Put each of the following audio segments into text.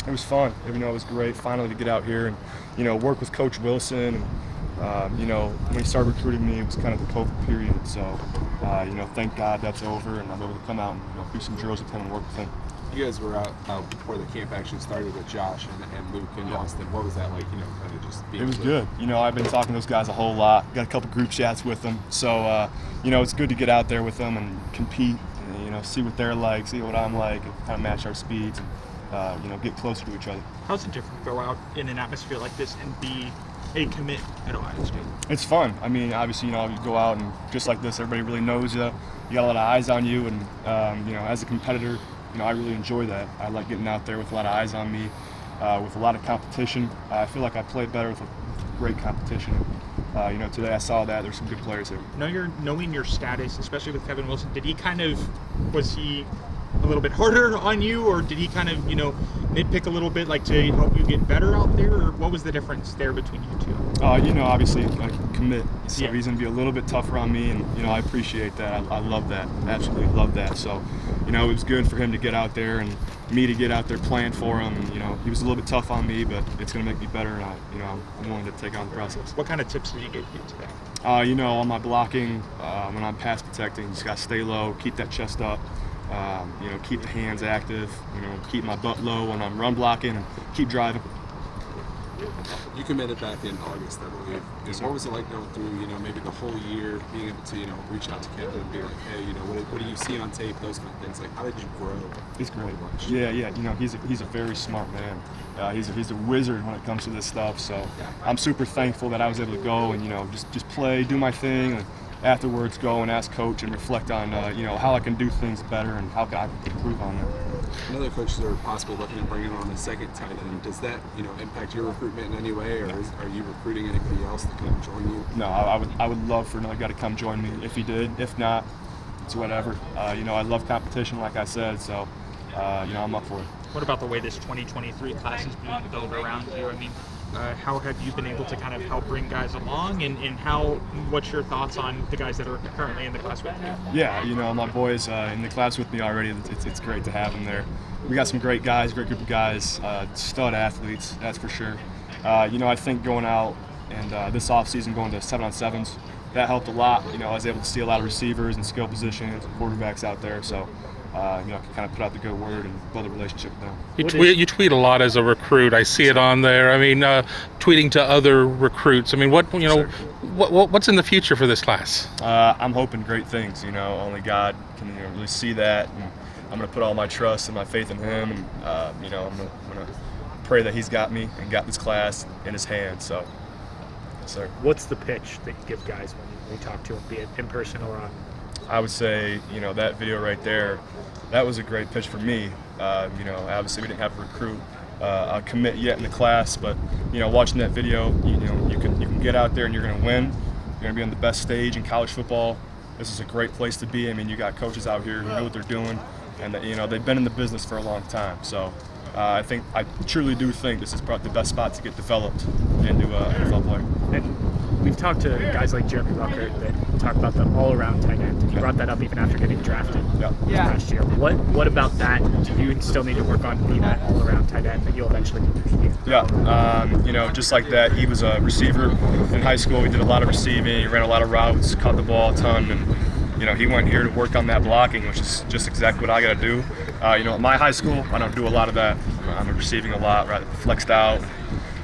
It was fun. It was great finally to get out here and, work with Coach Wilson. And, when he started recruiting me, it was kind of the COVID period. So, thank God that's over, and I'm able to come out and do some drills with him and work with him. You guys were out before the camp actually started with Josh and Luke and Austin. What was that like, kind of just being It was good. I've been talking to those guys a whole lot. Got a couple group chats with them. So, it's good to get out there with them and compete and, see what they're like, see what I'm like, and kind of match our speeds and, get closer to each other. How's it different to go out in an atmosphere like this and be a commit at Ohio State? It's fun. Obviously, you go out and just like this, everybody really knows you. You got a lot of eyes on you, and, as a competitor, I really enjoy that. I like getting out there with a lot of eyes on me, with a lot of competition. I feel like I play better with great competition. Today I saw that there's some good players here. Knowing your status, especially with Kevin Wilson, was he a little bit harder on you, or did he kind of, nitpick a little bit, like to help you get better out there, or what was the difference there between you two? Obviously, I commit, so Yeah. he's going to be a little bit tougher on me, and, I appreciate that. I love that, absolutely love that. So, it was good for him to get out there and me to get out there playing for him. And, he was a little bit tough on me, but it's going to make me better, and I'm willing to take on the process. What kind of tips did he give you today? On my blocking, when I'm pass protecting, just got to stay low, keep that chest up. Keep the hands active, keep my butt low when I'm run blocking, and keep driving. You committed back in August, I believe. Yes, What was it like going through, maybe the whole year, being able to, reach out to Kevin and be like, hey, what do you see on tape, those kind of things? Like, how did you grow? He's great. Yeah. He's a very smart man. He's a wizard when it comes to this stuff. So I'm super thankful that I was able to go and just play, do my thing, and afterwards go and ask coach and reflect on how I can do things better and how can I improve on them. Another coaches are possibly looking at bringing on a second tight end. Does that impact your recruitment in any way, or are you recruiting anybody else to come join you? No, I would love for another guy to come join me if he did. If not, it's whatever. I love competition, like I said, so I'm up for it. What about the way this 2023 class is being built around you? How have you been able to kind of help bring guys along, and what's your thoughts on the guys that are currently in the class with you? Yeah, my boys in the class with me already, it's great to have them there. We got some great guys, great group of guys, stud athletes, that's for sure. I think going out and this offseason going to 7-on-7s, that helped a lot. I was able to see a lot of receivers and skill positions and quarterbacks out there, so I can kind of put out the good word and build a relationship with them. You tweet a lot as a recruit. I see it on there. Tweeting to other recruits. What's in the future for this class? I'm hoping great things. Only God can really see that, and I'm going to put all my trust and my faith in Him, and I'm going to pray that He's got me and got this class in His hands. So, yes, sir. What's the pitch that you give guys when you talk to them, be it in person or on? I would say, that video right there, that was a great pitch for me. Obviously we didn't have a recruit a commit yet in the class, but watching that video, you can get out there and you're going to win. You're going to be on the best stage in college football. This is a great place to be. You got coaches out here who know what they're doing, and they've been in the business for a long time. So I truly do think this is probably the best spot to get developed into an NFL player. And we've talked to guys like Jeremy Rucker that talk about the all-around tight end. You brought that up even after getting drafted last year. What about that do you still need to work on being that all-around tight end that you'll eventually be? Just like that, he was a receiver in high school. He did a lot of receiving. He ran a lot of routes, caught the ball a ton, and he went here to work on that blocking, which is just exactly what I got to do. At my high school, I don't do a lot of that. I'm receiving a lot, rather flexed out.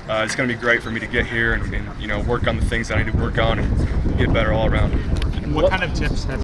It's going to be great for me to get here and work on the things that I need to work on and get better all around. What kind of tips have